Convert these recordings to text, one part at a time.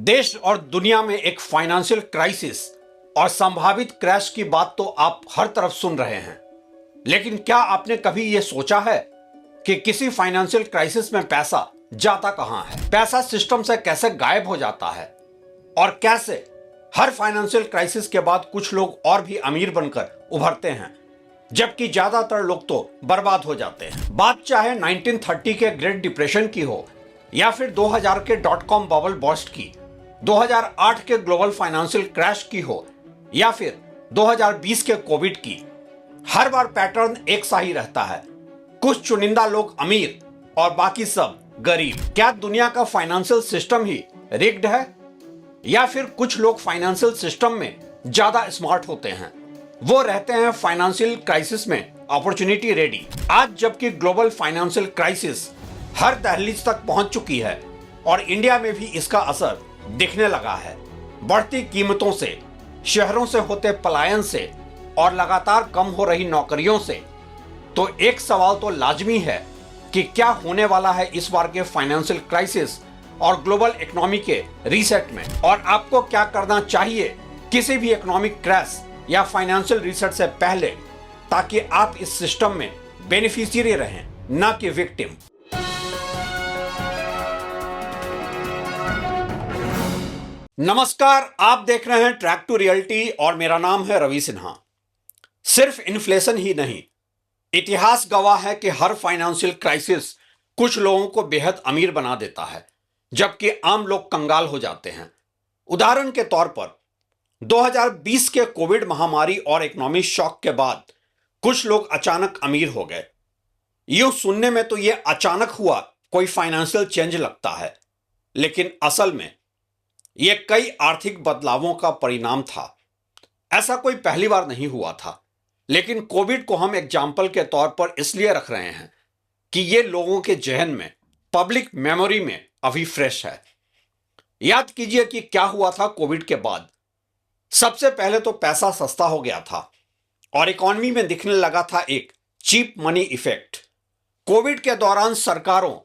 देश और दुनिया में एक फाइनेंशियल क्राइसिस और संभावित क्रैश की बात तो आप हर तरफ सुन रहे हैं, लेकिन क्या आपने कभी यह सोचा है कि किसी फाइनेंशियल क्राइसिस में पैसा जाता कहां है? पैसा सिस्टम से कैसे गायब हो जाता है और कैसे हर फाइनेंशियल क्राइसिस के बाद कुछ लोग और भी अमीर बनकर उभरते हैं, जबकि ज्यादातर लोग तो बर्बाद हो जाते हैं। बात चाहे 1930 के ग्रेट डिप्रेशन की हो या फिर 2000 के .com बबल बर्स्ट की, 2008 के ग्लोबल फाइनेंशियल क्रैश की हो या फिर 2020 के कोविड की, हर बार पैटर्न एक सा ही रहता है। कुछ चुनिंदा लोग अमीर और बाकी सब गरीब। क्या दुनिया का फाइनेंशियल सिस्टम ही रिग्ड है या फिर कुछ लोग फाइनेंशियल सिस्टम में ज्यादा स्मार्ट होते हैं? वो रहते हैं फाइनेंशियल क्राइसिस में अपॉर्चुनिटी रेडी। आज जबकि ग्लोबल फाइनेंशियल क्राइसिस हर दहलीज तक पहुंच चुकी है और इंडिया में भी इसका असर दिखने लगा है, बढ़ती कीमतों से, शहरों से होते पलायन से और लगातार कम हो रही नौकरियों से, तो एक सवाल तो लाजमी है कि क्या होने वाला है इस बार के फाइनेंशियल क्राइसिस और ग्लोबल इकोनॉमी के रीसेट में, और आपको क्या करना चाहिए किसी भी इकोनॉमिक क्रैश या फाइनेंशियल रीसेट से पहले, ताकि आप इस सिस्टम में बेनिफिशियरी रहें, ना कि विक्टिम। नमस्कार, आप देख रहे हैं ट्रैक टू रियलिटी और मेरा नाम है रवि सिन्हा। सिर्फ इन्फ्लेशन ही नहीं, इतिहास गवाह है कि हर फाइनेंशियल क्राइसिस कुछ लोगों को बेहद अमीर बना देता है, जबकि आम लोग कंगाल हो जाते हैं। उदाहरण के तौर पर 2020 के कोविड महामारी और इकोनॉमिक शॉक के बाद कुछ लोग अचानक अमीर हो गए। यूं सुनने में तो यह अचानक हुआ कोई फाइनेंशियल चेंज लगता है, लेकिन असल में यह कई आर्थिक बदलावों का परिणाम था। ऐसा कोई पहली बार नहीं हुआ था, लेकिन कोविड को हम एग्जाम्पल के तौर पर इसलिए रख रहे हैं कि यह लोगों के जहन में, पब्लिक मेमोरी में अभी फ्रेश है। याद कीजिए कि क्या हुआ था कोविड के बाद। सबसे पहले तो पैसा सस्ता हो गया था और इकॉनमी में दिखने लगा था एक चीप मनी इफेक्ट। कोविड के दौरान सरकारों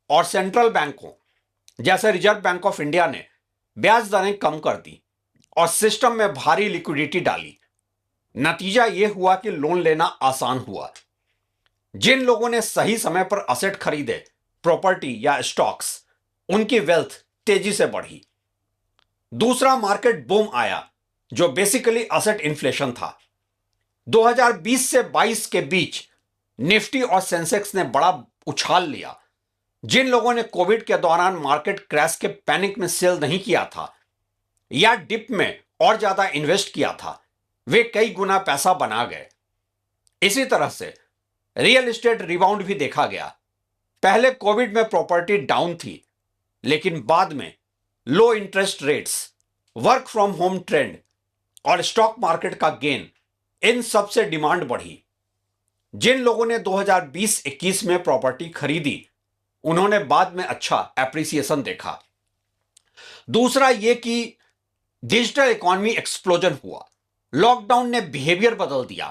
और सेंट्रल बैंकों जैसे रिजर्व बैंक ऑफ इंडिया ने ब्याज दरें कम कर दी और सिस्टम में भारी लिक्विडिटी डाली। नतीजा यह हुआ कि लोन लेना आसान हुआ। जिन लोगों ने सही समय पर असेट खरीदे, प्रॉपर्टी या स्टॉक्स, उनकी वेल्थ तेजी से बढ़ी। दूसरा मार्केट बूम आया, जो बेसिकली असेट इन्फ्लेशन था। 2020 से 22 के बीच निफ्टी और सेंसेक्स ने बड़ा उछाल लिया। जिन लोगों ने कोविड के दौरान मार्केट क्रैश के पैनिक में सेल नहीं किया था या डिप में और ज्यादा इन्वेस्ट किया था, वे कई गुना पैसा बना गए। इसी तरह से रियल एस्टेट रिबाउंड भी देखा गया। पहले कोविड में प्रॉपर्टी डाउन थी, लेकिन बाद में लो interest rates, work from home trend और स्टॉक मार्केट का गेन, इन सब से डिमांड बढ़ी। जिन लोगों ने 2020-21 में प्रॉपर्टी खरीदी, उन्होंने बाद में अच्छा एप्रिसिएशन देखा। दूसरा यह कि डिजिटल इकोनॉमी एक्सप्लोजन हुआ। लॉकडाउन ने बिहेवियर बदल दिया।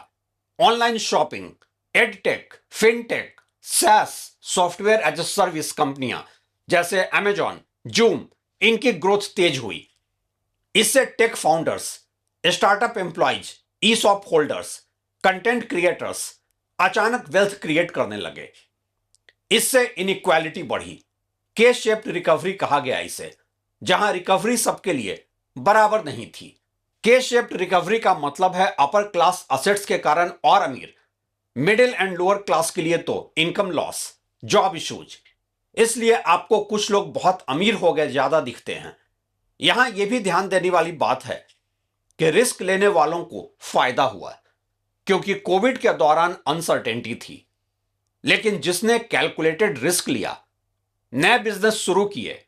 Online shopping, edtech, fintech, SaaS, software as a service कंपनियां जैसे अमेजॉन, जूम, इनकी ग्रोथ तेज हुई। इससे tech founders, startup employees, e shop holders, content creators अचानक वेल्थ क्रिएट करने लगे। इससे इनइक्वालिटी बढ़ी। के शेप्ड रिकवरी कहा गया इसे, जहां रिकवरी सबके लिए बराबर नहीं थी। के शेप्ड रिकवरी का मतलब है अपर क्लास असेट्स के कारण और अमीर, मिडिल एंड लोअर क्लास के लिए तो इनकम लॉस, जॉब इश्यूज। इसलिए आपको कुछ लोग बहुत अमीर हो गए ज्यादा दिखते हैं। यहां यह भी ध्यान देने वाली बात है कि रिस्क लेने वालों को फायदा हुआ, क्योंकि कोविड के दौरान अनसर्टेनिटी थी। लेकिन जिसने कैलकुलेटेड रिस्क लिया, नए बिजनेस शुरू किए,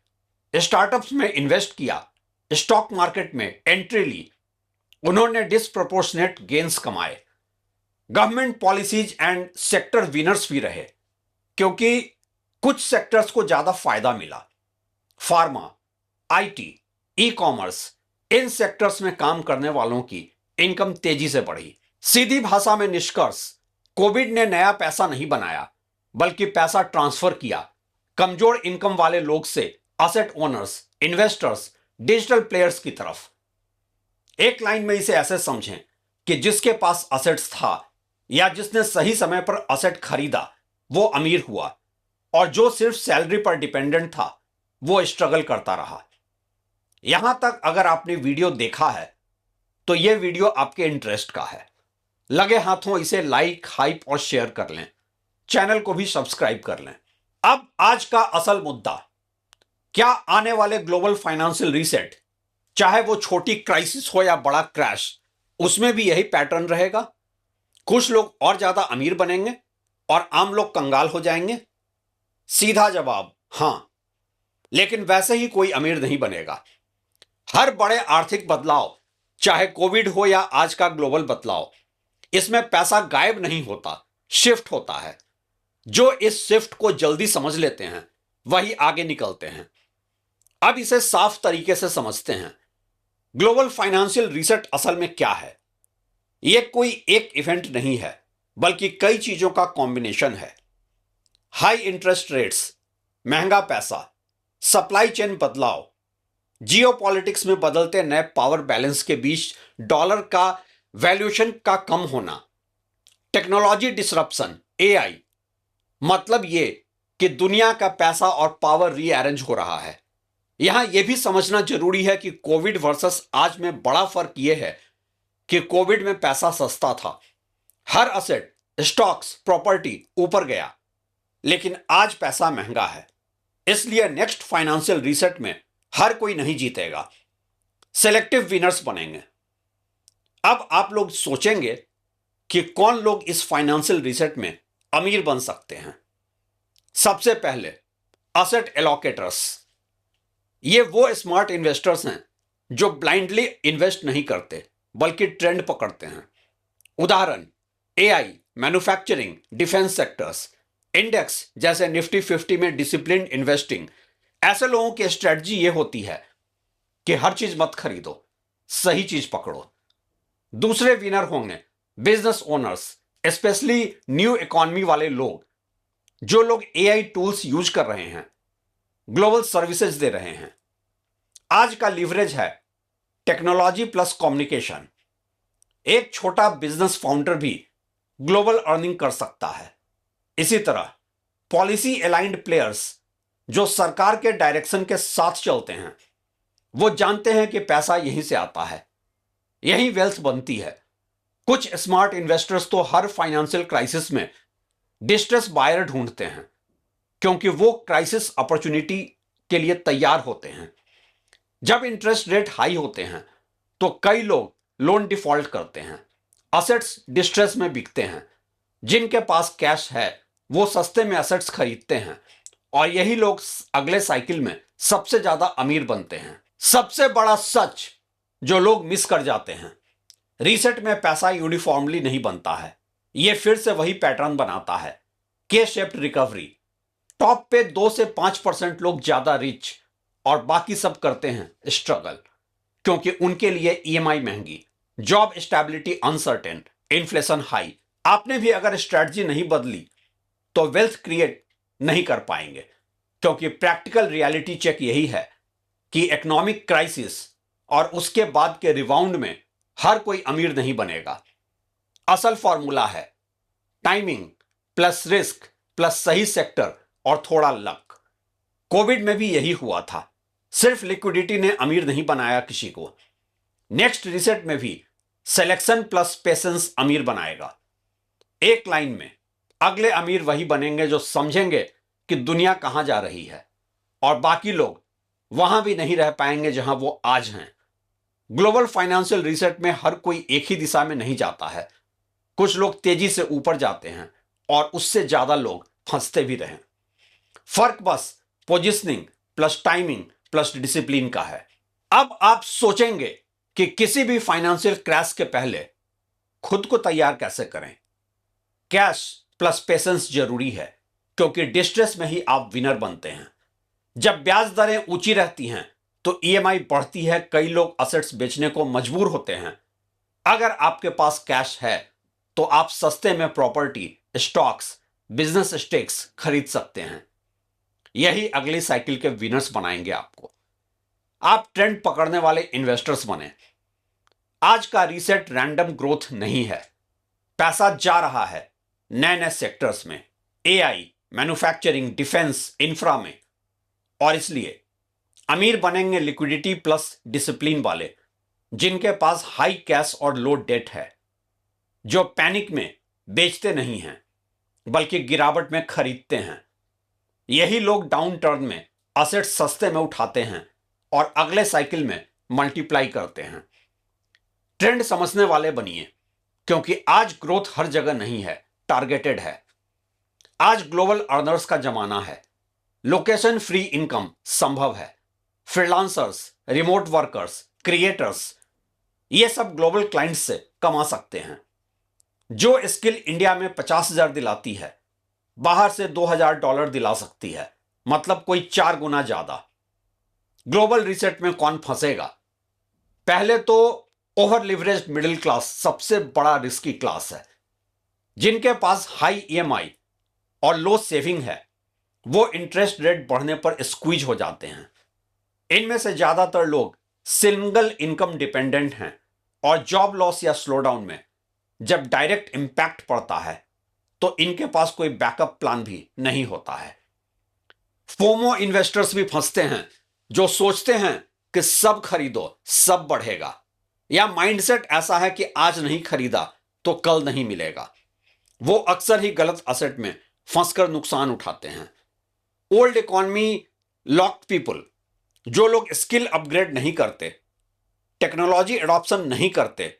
स्टार्टअप्स में इन्वेस्ट किया, स्टॉक मार्केट में एंट्री ली, उन्होंने डिस्प्रोपोर्शनेट गेन्स कमाए। Government policies and sector winners भी रहे, क्योंकि कुछ सेक्टर्स को ज्यादा फायदा मिला। Pharma, IT, e commerce, in sectors में काम करने वालों की इनकम तेजी से बढ़ी। सीधी भाषा में निष्कर्ष, कोविड ने नया पैसा नहीं बनाया, बल्कि पैसा ट्रांसफर किया कमजोर इनकम वाले लोग से asset owners, investors, digital players की तरफ। एक लाइन में इसे ऐसे समझें कि जिसके पास असेट्स था या जिसने सही समय पर असेट खरीदा वो अमीर हुआ, और जो सिर्फ सैलरी पर डिपेंडेंट था वो स्ट्रगल करता रहा। यहां तक अगर आपने वीडियो देखा है तो यह वीडियो आपके इंटरेस्ट का है। लगे हाथों इसे लाइक, हाइप और शेयर कर लें। चैनल को भी सब्सक्राइब कर लें। अब आज का असल मुद्दा, क्या आने वाले ग्लोबल फाइनेंशियल रीसेट, चाहे वो छोटी क्राइसिस हो या बड़ा क्रैश, उसमें भी यही पैटर्न रहेगा? कुछ लोग और ज्यादा अमीर बनेंगे और आम लोग कंगाल हो जाएंगे? सीधा जवाब हां, लेकिन वैसे ही कोई अमीर नहीं बनेगा। हर बड़े आर्थिक बदलाव, चाहे कोविड हो या आज का ग्लोबल बदलाव, इसमें पैसा गायब नहीं होता, शिफ्ट होता है। जो इस शिफ्ट को जल्दी समझ लेते हैं वही आगे निकलते हैं। अब इसे साफ तरीके से समझते हैं। ग्लोबल फाइनेंशियल रीसेट असल में क्या है? यह कोई एक इवेंट नहीं है, बल्कि कई चीजों का कॉम्बिनेशन है। हाई इंटरेस्ट रेट्स, महंगा पैसा, सप्लाई चेन बदलाव, जियोपॉलिटिक्स में बदलते नए पावर बैलेंस के बीच डॉलर का वैल्यूएशन का कम होना, टेक्नोलॉजी डिसरप्शन, एआई। मतलब यह कि दुनिया का पैसा और पावर रीअरेंज हो रहा है। यहां यह भी समझना जरूरी है कि कोविड वर्सेस आज में बड़ा फर्क यह है कि कोविड में पैसा सस्ता था, हर असेट, स्टॉक्स, प्रॉपर्टी ऊपर गया, लेकिन आज पैसा महंगा है। इसलिए नेक्स्ट फाइनेंशियल रीसेट में हर कोई नहीं जीतेगा, सेलेक्टिव विनर्स बनेंगे। अब आप लोग सोचेंगे कि कौन लोग इस फाइनेंशियल रीसेट में अमीर बन सकते हैं। सबसे पहले असेट एलोकेटर्स। ये वो स्मार्ट इन्वेस्टर्स हैं जो ब्लाइंडली इन्वेस्ट नहीं करते बल्कि ट्रेंड पकड़ते हैं। उदाहरण, AI, manufacturing, defence sectors, index जैसे निफ्टी 50 में डिसिप्लिन इन्वेस्टिंग। ऐसे लोगों की स्ट्रेटजी ये होती है कि हर चीज मत खरीदो, सही चीज पकड़ो। दूसरे विनर होंगे business owners, specially new economy वाले लोग, जो लोग एआई टूल्स यूज कर रहे हैं, ग्लोबल सर्विसेज दे रहे हैं। आज का लीवरेज है टेक्नोलॉजी प्लस कम्युनिकेशन। एक छोटा बिजनेस फाउंडर भी ग्लोबल अर्निंग कर सकता है। इसी तरह पॉलिसी अलाइंड प्लेयर्स, जो सरकार के डायरेक्शन के साथ चलते हैं, वो जानते हैं कि पैसा यहीं से आता है, यही वेल्थ बनती है। कुछ स्मार्ट इन्वेस्टर्स तो हर फाइनेंशियल क्राइसिस में डिस्ट्रेस बायर ढूंढते हैं, क्योंकि वो क्राइसिस अपॉर्चुनिटी के लिए तैयार होते हैं। जब इंटरेस्ट रेट हाई होते हैं तो कई लोग लोन डिफॉल्ट करते हैं, असेट्स डिस्ट्रेस में बिकते हैं। जिनके पास कैश है वो सस्ते में असेट्स खरीदते हैं, और यही लोग अगले साइकिल में सबसे ज्यादा अमीर बनते हैं। सबसे बड़ा सच जो लोग मिस कर जाते हैं, रीसेट में पैसा यूनिफॉर्मली नहीं बनता है। यह फिर से वही पैटर्न बनाता है, के शेप्ड रिकवरी। टॉप पे 2 से 5% लोग ज्यादा रिच और बाकी सब करते हैं स्ट्रगल, क्योंकि उनके लिए ईएमआई महंगी, job stability uncertain, inflation high. आपने भी अगर स्ट्रेटजी नहीं बदली तो वेल्थ क्रिएट नहीं कर पाएंगे, क्योंकि प्रैक्टिकल रियलिटी चेक यही है कि इकोनॉमिक क्राइसिस और उसके बाद के रिबाउंड में हर कोई अमीर नहीं बनेगा। असल फॉर्मूला है टाइमिंग प्लस रिस्क प्लस सही सेक्टर और थोड़ा लक। कोविड में भी यही हुआ था, सिर्फ लिक्विडिटी ने अमीर नहीं बनाया किसी को। नेक्स्ट रीसेट में भी सिलेक्शन प्लस पेशेंस अमीर बनाएगा। एक लाइन में, अगले अमीर वही बनेंगे जो समझेंगे कि दुनिया कहां जा रही है, और बाकी लोग वहां भी नहीं रह पाएंगे जहां वो आज हैं। ग्लोबल फाइनेंशियल रीसेट में हर कोई एक ही दिशा में नहीं जाता है। कुछ लोग तेजी से ऊपर जाते हैं और उससे ज्यादा लोग फंसते भी रहे। फर्क बस positioning plus timing plus discipline का है। अब आप सोचेंगे कि किसी भी फाइनेंशियल क्रैश के पहले खुद को तैयार कैसे करें। कैश प्लस पेशेंस जरूरी है, क्योंकि डिस्ट्रेस में ही आप विनर बनते हैं। जब ब्याज दरें ऊंची रहती हैं तो ईएमआई बढ़ती है, कई लोग असेट्स बेचने को मजबूर होते हैं। अगर आपके पास कैश है तो आप सस्ते में प्रॉपर्टी, स्टॉक्स, बिजनेस स्टेक्स खरीद सकते हैं। यही अगली साइकिल के विनर्स बनाएंगे आपको। आप ट्रेंड पकड़ने वाले इन्वेस्टर्स बने। आज का रीसेट रैंडम ग्रोथ नहीं है। पैसा जा रहा है नए नए सेक्टर्स में, एआई, मैन्युफैक्चरिंग, डिफेंस, इंफ्रा में। और इसलिए अमीर बनेंगे लिक्विडिटी प्लस डिसिप्लिन वाले, जिनके पास हाई कैश और लो डेट है, जो पैनिक में बेचते नहीं हैं बल्कि गिरावट में खरीदते हैं। यही लोग डाउन टर्न में असेट सस्ते में उठाते हैं और अगले साइकिल में मल्टीप्लाई करते हैं। ट्रेंड समझने वाले बनिए, क्योंकि आज ग्रोथ हर जगह नहीं है, टारगेटेड है। आज ग्लोबल अर्नर्स का जमाना है। लोकेशन फ्री इनकम संभव है। फ्रीलांसर्स, रिमोट वर्कर्स, क्रिएटर्स, ये सब ग्लोबल क्लाइंट्स से कमा सकते हैं। जो स्किल इंडिया में 50,000 दिलाती है, बाहर से $2,000 दिला सकती है, मतलब कोई 4 गुना ज्यादा। ग्लोबल रीसेट में कौन फंसेगा? पहले तो ओवर लिवरेज्ड मिडिल क्लास सबसे बड़ा रिस्की क्लास है। जिनके पास हाई ईएमआई और लो सेविंग है, वो इंटरेस्ट रेट बढ़ने पर स्क्वीज हो जाते हैं। इनमें से ज्यादातर लोग सिंगल इनकम डिपेंडेंट हैं और जॉब लॉस या स्लोडाउन में जब डायरेक्ट इंपैक्ट पड़ता है तो इनके पास कोई बैकअप प्लान भी नहीं होता है। फोमो इन्वेस्टर्स भी फंसते हैं, जो सोचते हैं कि सब खरीदो सब बढ़ेगा, या माइंडसेट ऐसा है कि आज नहीं खरीदा तो कल नहीं मिलेगा। वो अक्सर ही गलत असेट में फंसकर नुकसान उठाते हैं। ओल्ड इकोनॉमी लॉक्ड पीपल, जो लोग स्किल अपग्रेड नहीं करते, टेक्नोलॉजी एडॉप्शन नहीं करते,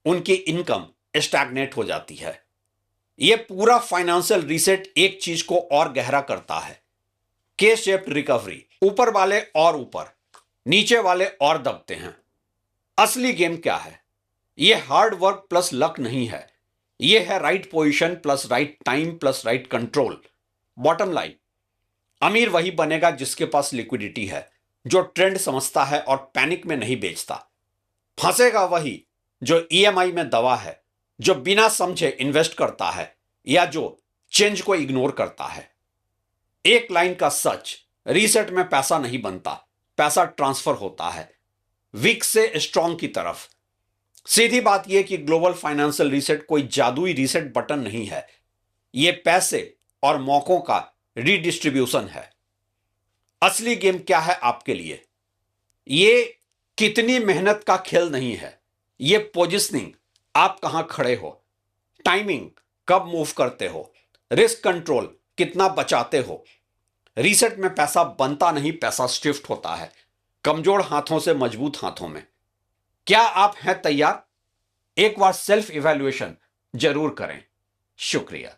उनकी इनकम स्टैग्नेट हो जाती है। यह पूरा फाइनेंशियल रीसेट एक चीज को और गहरा करता है, के शेप्ड रिकवरी। ऊपर वाले और ऊपर, नीचे वाले और दबते हैं। असली गेम क्या है? यह हार्ड वर्क प्लस लक नहीं है, यह है right position plus right time plus right control. Bottom line, अमीर वही बनेगा जिसके पास लिक्विडिटी है, जो ट्रेंड समझता है और पैनिक में नहीं बेचता। फंसेगा वही जो ईएमआई में दवा है, जो बिना समझे इन्वेस्ट करता है या जो चेंज को इग्नोर करता है। एक लाइन का सच, रीसेट में पैसा नहीं बनता, पैसा ट्रांसफर होता है वीक से स्ट्रांग की तरफ। सीधी बात यह कि ग्लोबल फाइनेंशियल रीसेट कोई जादुई रीसेट बटन नहीं है, यह पैसे और मौकों का रीडिस्ट्रीब्यूशन है। असली गेम क्या है आपके लिए? ये कितनी मेहनत का खेल नहीं है, ये पोजिशनिंग, आप कहां खड़े हो, टाइमिंग, कब मूव करते हो, रिस्क कंट्रोल, कितना बचाते हो। रीसेट में पैसा बनता नहीं, पैसा शिफ्ट होता है, कमजोर हाथों से मजबूत हाथों में। क्या आप हैं तैयार? एक बार सेल्फ इवैल्यूएशन जरूर करें। शुक्रिया।